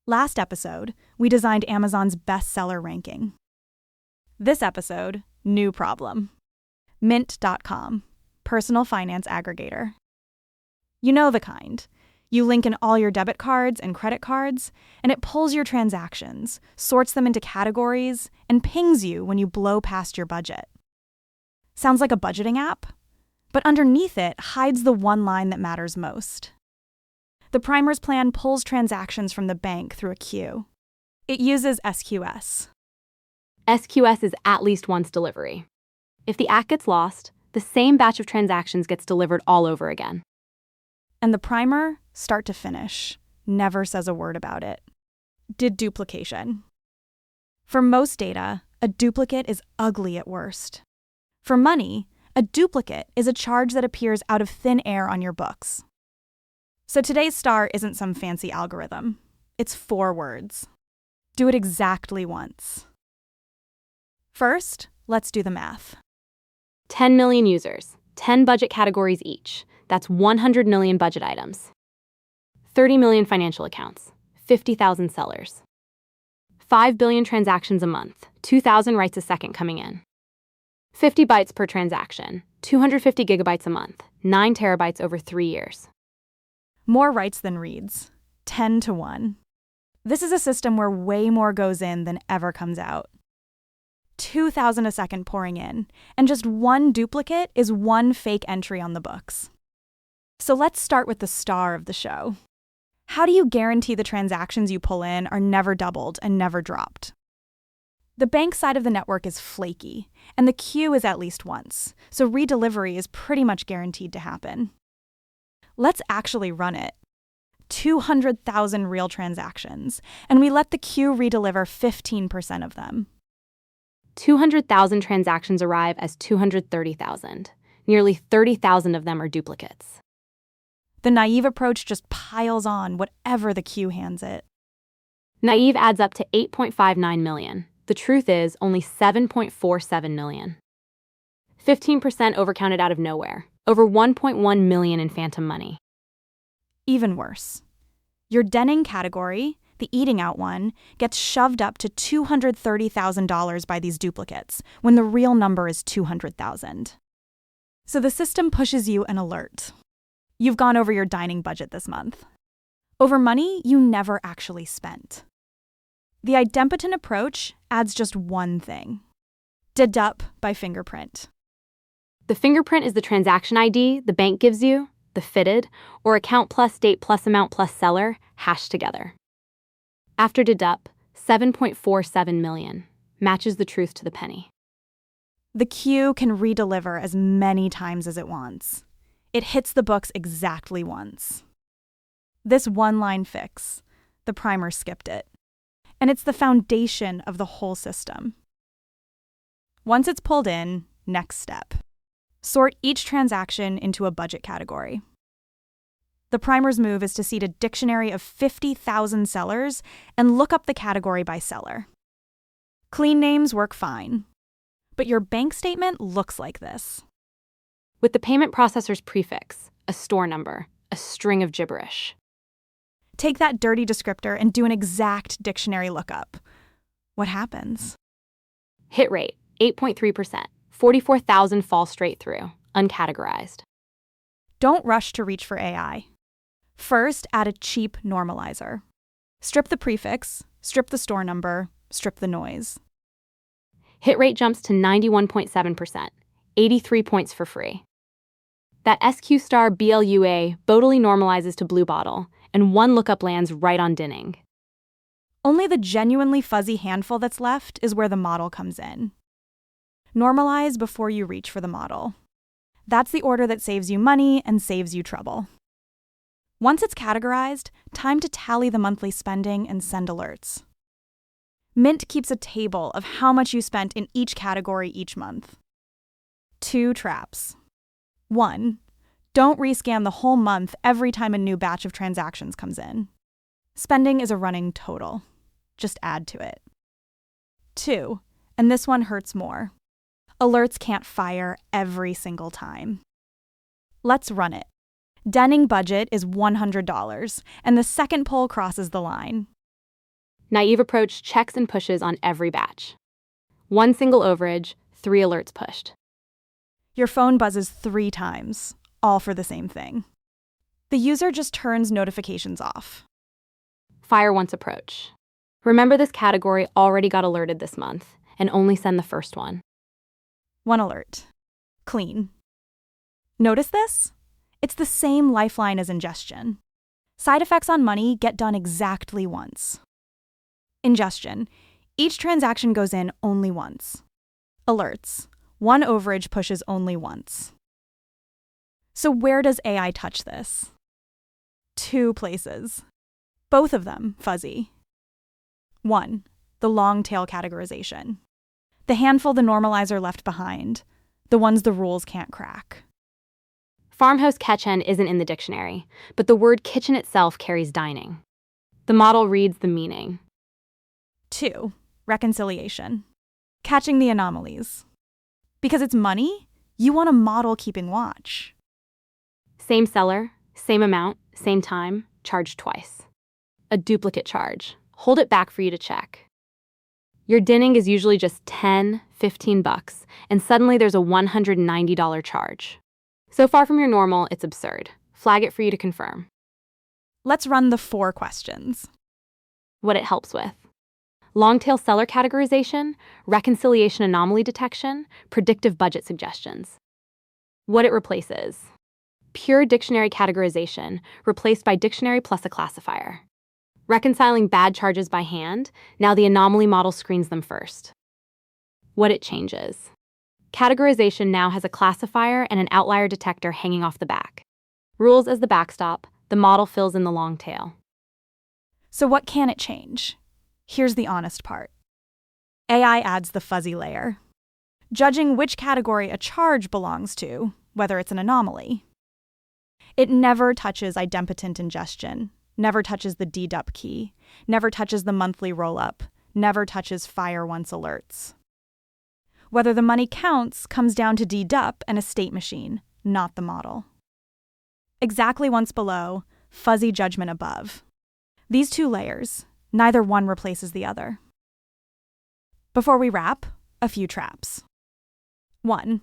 Last episode, we designed Amazon's bestseller ranking. This episode, new problem. Mint.com, personal finance aggregator. You know the kind. You link in all your debit cards and credit cards, and it pulls your transactions, sorts them into categories, and pings you when you blow past your budget. Sounds like a budgeting app? But underneath it hides the one line that matters most. The Primer's plan pulls transactions from the bank through a queue. It uses SQS. SQS is at least once delivery. If the act gets lost, the same batch of transactions gets delivered all over again. And the Primer, start to finish, never says a word about it. Deduplication. For most data, a duplicate is ugly at worst. For money, a duplicate is a charge that appears out of thin air on your books. So today's star isn't some fancy algorithm. It's 4 words. Do it exactly once. First, let's do the math. 10 million users, 10 budget categories each. That's 100 million budget items. 30 million financial accounts, 50,000 sellers. 5 billion transactions a month, 2,000 writes a second coming in. 50 bytes per transaction, 250 gigabytes a month, 9 terabytes over 3 years. More writes than reads, 10 to 1. This is a system where way more goes in than ever comes out. 2,000 a second pouring in, and just one duplicate is one fake entry on the books. So let's start with the star of the show. How do you guarantee the transactions you pull in are never doubled and never dropped? The bank side of the network is flaky, and the queue is at least once, so redelivery is pretty much guaranteed to happen. Let's actually run it. 200,000 real transactions, and we let the queue redeliver 15% of them. 200,000 transactions arrive as 230,000. Nearly 30,000 of them are duplicates. The naive approach just piles on whatever the queue hands it. Naive adds up to 8.59 million. The truth is only 7.47 million. 15% overcounted out of nowhere. Over 1.1 million in phantom money. Even worse. Your denning category, the eating out one, gets shoved up to $230,000 by these duplicates, when the real number is 200,000. So the system pushes you an alert. You've gone over your dining budget this month. Over money you never actually spent. The idempotent approach adds just one thing. Dedup by fingerprint. The fingerprint is the transaction ID the bank gives you, the FITID, or account+date+amount+seller, hashed together. After dedup, 7.47 million matches the truth to the penny. The queue can redeliver as many times as it wants. It hits the books exactly once. This one-line fix, the Primer skipped it. And it's the foundation of the whole system. Once it's pulled in, next step. Sort each transaction into a budget category. The Primer's move is to seed a dictionary of 50,000 sellers and look up the category by seller. Clean names work fine, but your bank statement looks like this. With the payment processor's prefix, a store number, a string of gibberish. Take that dirty descriptor and do an exact dictionary lookup. What happens? Hit rate, 8.3%. 44,000 fall straight through, uncategorized. Don't rush to reach for AI. First, add a cheap normalizer. Strip the prefix, strip the store number, strip the noise. Hit rate jumps to 91.7%, 83 points for free. That SQ star BLUA bodily normalizes to blue bottle, and one lookup lands right on dinning. Only the genuinely fuzzy handful that's left is where the model comes in. Normalize before you reach for the model. That's the order that saves you money and saves you trouble. Once it's categorized, time to tally the monthly spending and send alerts. Mint keeps a table of how much you spent in each category each month. 2 traps. 1. Don't rescan the whole month every time a new batch of transactions comes in. Spending is a running total. Just add to it. 2. And this one hurts more. Alerts can't fire every single time. Let's run it. Denning budget is $100, and the second pull crosses the line. Naive approach checks and pushes on every batch. One single overage, 3 alerts pushed. Your phone buzzes 3 times, all for the same thing. The user just turns notifications off. Fire once approach. Remember, this category already got alerted this month, and only send the first one. 1 alert. Clean. Notice this? It's the same lifeline as ingestion. Side effects on money get done exactly once. Ingestion. Each transaction goes in only once. Alerts. 1 overage pushes only once. So where does AI touch this? 2 places. Both of them fuzzy. 1. The long tail categorization. The handful the normalizer left behind. The ones the rules can't crack. Farmhouse kitchen isn't in the dictionary, but the word kitchen itself carries dining. The model reads the meaning. 2. Reconciliation. Catching the anomalies. Because it's money, you want a model keeping watch. Same seller, same amount, same time, charged twice. A duplicate charge. Hold it back for you to check. Your dinning is usually just $10, $15, and suddenly there's a $190 charge. So far from your normal, it's absurd. Flag it for you to confirm. Let's run the 4 questions. What it helps with: long-tail seller categorization, reconciliation anomaly detection, predictive budget suggestions. What it replaces: pure dictionary categorization, replaced by dictionary plus a classifier. Reconciling bad charges by hand, now the anomaly model screens them first. What it changes: categorization now has a classifier and an outlier detector hanging off the back. Rules as the backstop, the model fills in the long tail. So what can it change? Here's the honest part. AI adds the fuzzy layer, judging which category a charge belongs to, whether it's an anomaly. It never touches idempotent ingestion, never touches the dedup key, never touches the monthly rollup, never touches fire once alerts. Whether the money counts comes down to dedup and a state machine, not the model. Exactly once below, fuzzy judgment above. These 2 layers, neither one replaces the other. Before we wrap, a few traps. 1.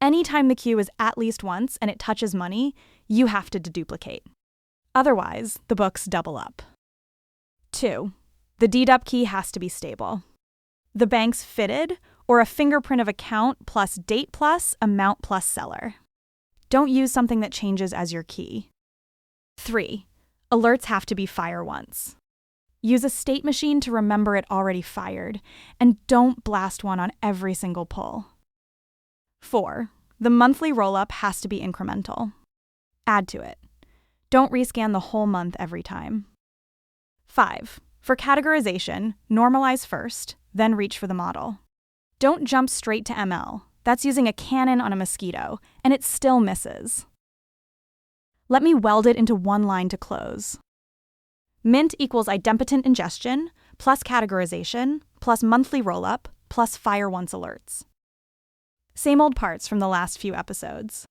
Anytime the queue is at least once and it touches money, you have to deduplicate. Otherwise, the books double up. 2. The dedup key has to be stable. The bank's FITID, or a fingerprint of account+date+amount+seller. Don't use something that changes as your key. 3. Alerts have to be fire once. Use a state machine to remember it already fired, and don't blast one on every single pull. 4. The monthly rollup has to be incremental. Add to it. Don't rescan the whole month every time. 5. For categorization, normalize first, then reach for the model. Don't jump straight to ML. That's using a cannon on a mosquito, and it still misses. Let me weld it into one line to close. Mint equals idempotent ingestion plus categorization plus monthly rollup plus fire once alerts. Same old parts from the last few episodes.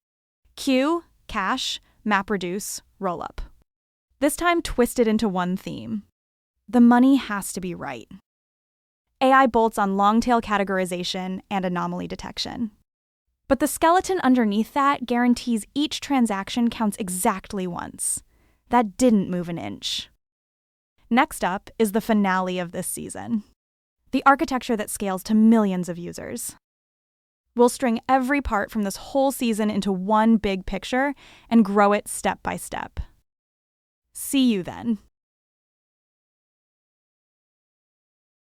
Queue, cache, map reduce, rollup. This time twisted into one theme. The money has to be right. AI bolts on long-tail categorization and anomaly detection. But the skeleton underneath that guarantees each transaction counts exactly once. That didn't move an inch. Next up is the finale of this season. The architecture that scales to millions of users. We'll string every part from this whole season into one big picture and grow it step by step. See you then.